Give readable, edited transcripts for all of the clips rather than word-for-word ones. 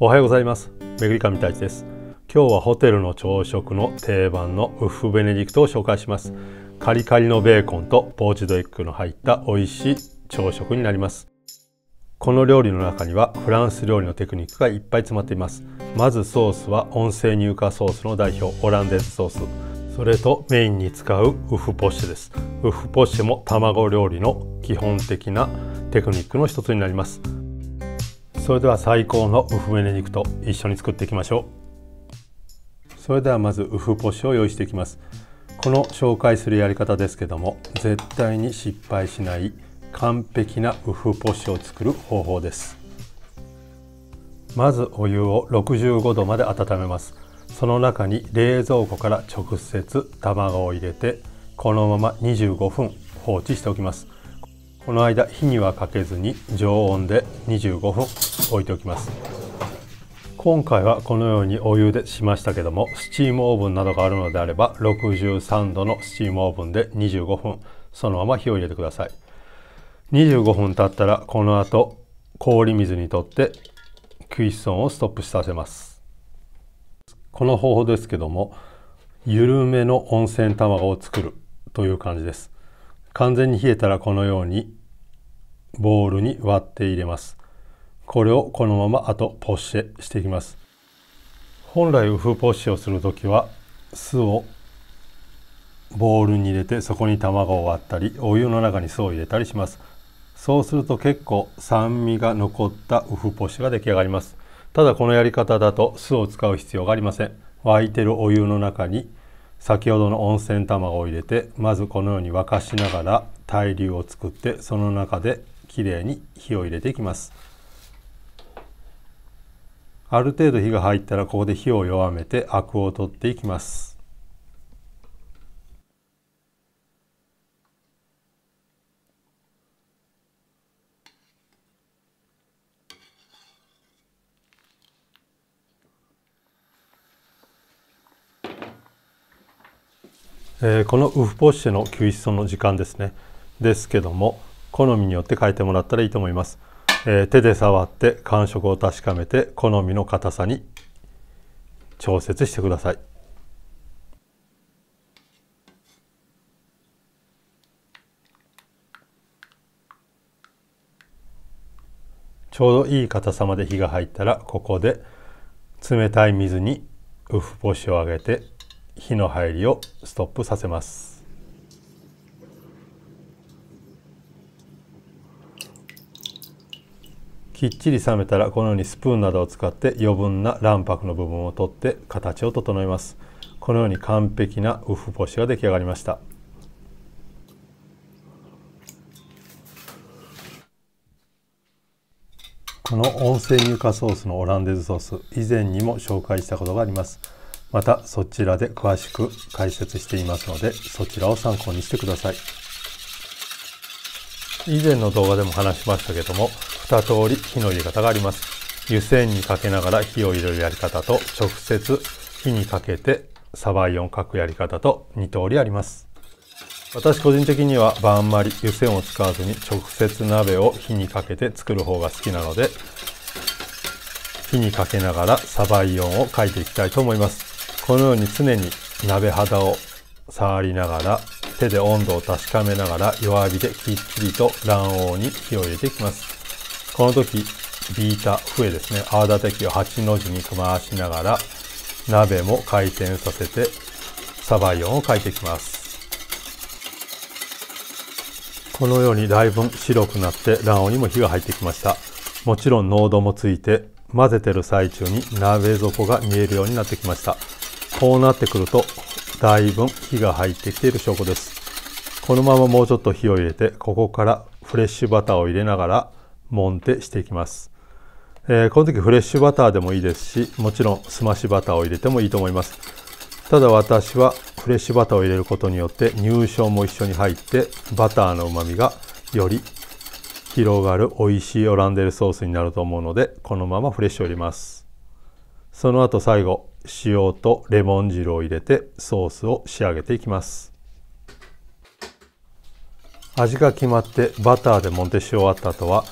おはようございます。めぐりかみたいちです。今日はホテルの朝食の定番のウッフベネディクトを紹介します。カリカリのベーコンとポーチドエッグの入った美味しい朝食になります。この料理の中にはフランス料理のテクニックがいっぱい詰まっています。まずソースは温性乳化ソースの代表オランデーズソース、それとメインに使うウッフポッシュです。ウッフポッシュも卵料理の基本的なテクニックの一つになります。それでは最高のウッフベネディクト一緒に作っていきましょう。それではまずウッフポッシュを用意していきます。この紹介するやり方ですけども、絶対に失敗しない完璧なウッフポッシュを作る方法です。まずお湯を65度まで温めます。その中に冷蔵庫から直接卵を入れて、このまま25分放置しておきます。この間火にはかけずに常温で25分置いておきます。今回はこのようにお湯でしましたけども、スチームオーブンなどがあるのであれば63度のスチームオーブンで25分そのまま火を入れてください。25分経ったらこの後氷水にとってクイッソンをストップさせます。この方法ですけども、緩めの温泉卵を作るという感じです。完全に冷えたらこのようにボウルに割って入れます。これをこのままあとポッシェしていきます。本来ウフポッシェをするときは酢をボウルに入れて、そこに卵を割ったりお湯の中に酢を入れたりします。そうすると結構酸味が残ったウフポッシュが出来上がります。ただこのやり方だと酢を使う必要がありません。沸いてるお湯の中に先ほどの温泉卵を入れて、まずこのように沸かしながら対流を作って、その中できれいに火を入れていきます。ある程度火が入ったらここで火を弱めてアクを取っていきます。このウフポッシェのキュイッソンの時間ですね。ですけども、好みによって変えてもらったらいいと思います。手で触って感触を確かめて好みの硬さに調節してください。ちょうどいい硬さまで火が入ったら、ここで冷たい水にウフポッシュをあげて火の入りをストップさせます。きっちり冷めたらこのようにスプーンなどを使って余分な卵白の部分を取って形を整えます。このように完璧なウフポッシュが出来上がりました。この温泉乳化ソースのオランデーズソース、以前にも紹介したことがあります。またそちらで詳しく解説していますので、そちらを参考にしてください。以前の動画でも話しましたけども、2通り火の入れ方があります。湯煎にかけながら火を入れるやり方と、直接火にかけてサバイヨンをかくやり方と2通りあります。私個人的にはバンマリ湯煎を使わずに直接鍋を火にかけて作る方が好きなので、火にかけながらサバイヨンをかいていきたいと思います。このように常に鍋肌を触りながら、手で温度を確かめながら弱火できっちりと卵黄に火を入れていきます。この時ビータ笛ですね、泡立て器を8の字に回しながら鍋も回転させてサバイヨンをかいていきます。このようにだいぶ白くなって卵黄にも火が入ってきました。もちろん濃度もついて、混ぜてる最中に鍋底が見えるようになってきました。こうなってくるとだいぶ火が入ってきている証拠です。このままもうちょっと火を入れて、ここからフレッシュバターを入れながらモンテしていきます。この時フレッシュバターでもいいですし、もちろんスマッシュバターを入れてもいいと思います。ただ私はフレッシュバターを入れることによって乳霜も一緒に入って、バターの旨味がより広がる美味しいオランデーズソースになると思うので、このままフレッシュを入れます。その後最後塩とレモン汁を入れてソースを仕上げていきます。味が決まってバターでモンテし終わった後は、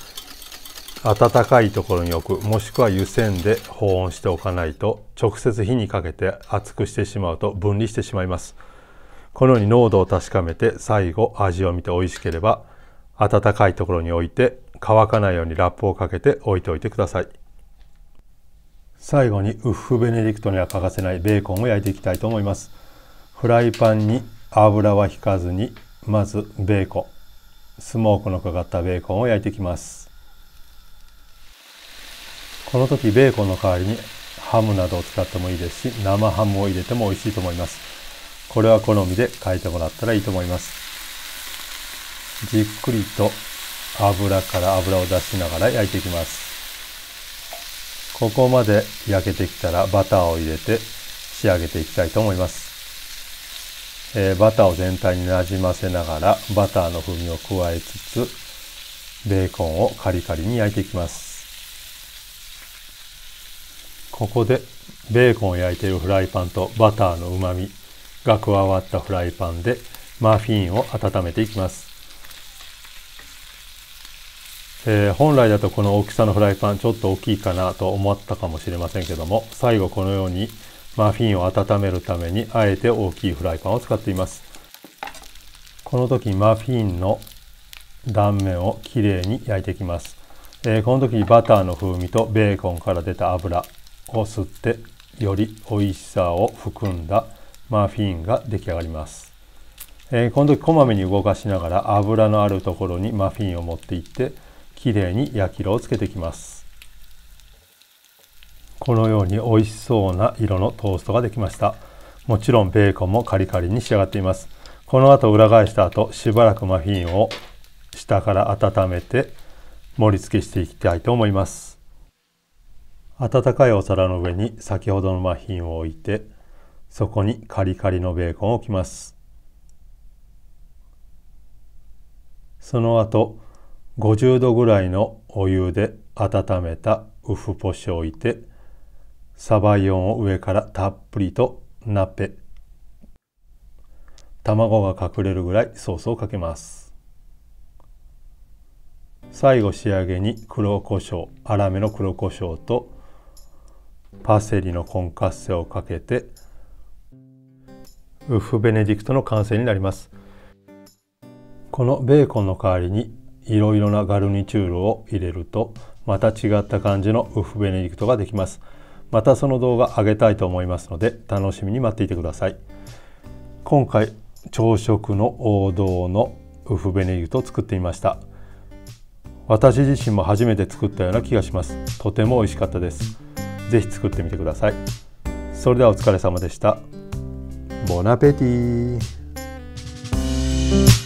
温かいところに置く、もしくは湯煎で保温しておかないと、直接火にかけて熱くしてしまうと分離してしまいます。このように濃度を確かめて最後味を見て美味しければ、温かいところに置いて乾かないようにラップをかけて置いておいてください。最後にウッフベネディクトには欠かせないベーコンを焼いていきたいと思います。フライパンに油は引かずに、まずベーコン、スモークのかかったベーコンを焼いていきます。この時ベーコンの代わりにハムなどを使ってもいいですし、生ハムを入れても美味しいと思います。これは好みで変えてもらったらいいと思います。じっくりと油から油を出しながら焼いていきます。ここまで焼けてきたらバターを入れて仕上げていきたいと思います。バターを全体になじませながらバターの風味を加えつつベーコンをカリカリに焼いていきます。ここでベーコンを焼いているフライパンとバターのうまみが加わったフライパンでマフィンを温めていきます。本来だとこの大きさのフライパンちょっと大きいかなと思ったかもしれませんけども、最後このようにマフィンを温めるためにあえて大きいフライパンを使っています。この時マフィンの断面をきれいに焼いていきます。この時バターの風味とベーコンから出た油を吸ってより美味しさを含んだマフィンが出来上がります。この時こまめに動かしながら油のあるところにマフィンを持っていってきれいに焼き色をつけていきます。このように美味しそうな色のトーストができました。もちろんベーコンもカリカリに仕上がっています。この後裏返した後しばらくマフィンを下から温めて盛り付けしていきたいと思います。温かいお皿の上に先ほどのマフィンを置いてそこにカリカリのベーコンを置きます。その後50度ぐらいのお湯で温めたウフポシを置いてサバイヨンを上からたっぷりとナペ、卵が隠れるぐらいソースをかけます。最後仕上げに黒胡椒、粗めの黒胡椒とパセリのコンカッセをかけてウフベネディクトの完成になります。このベーコンの代わりにいろいろなガルニチュールを入れるとまた違った感じのウフベネディクトができます。またその動画上げたいと思いますので楽しみに待っていてください。今回朝食の王道のウフベネディクトを作ってみました。私自身も初めて作ったような気がします。とても美味しかったです。ぜひ作ってみてください。それではお疲れ様でした。ボナペティー。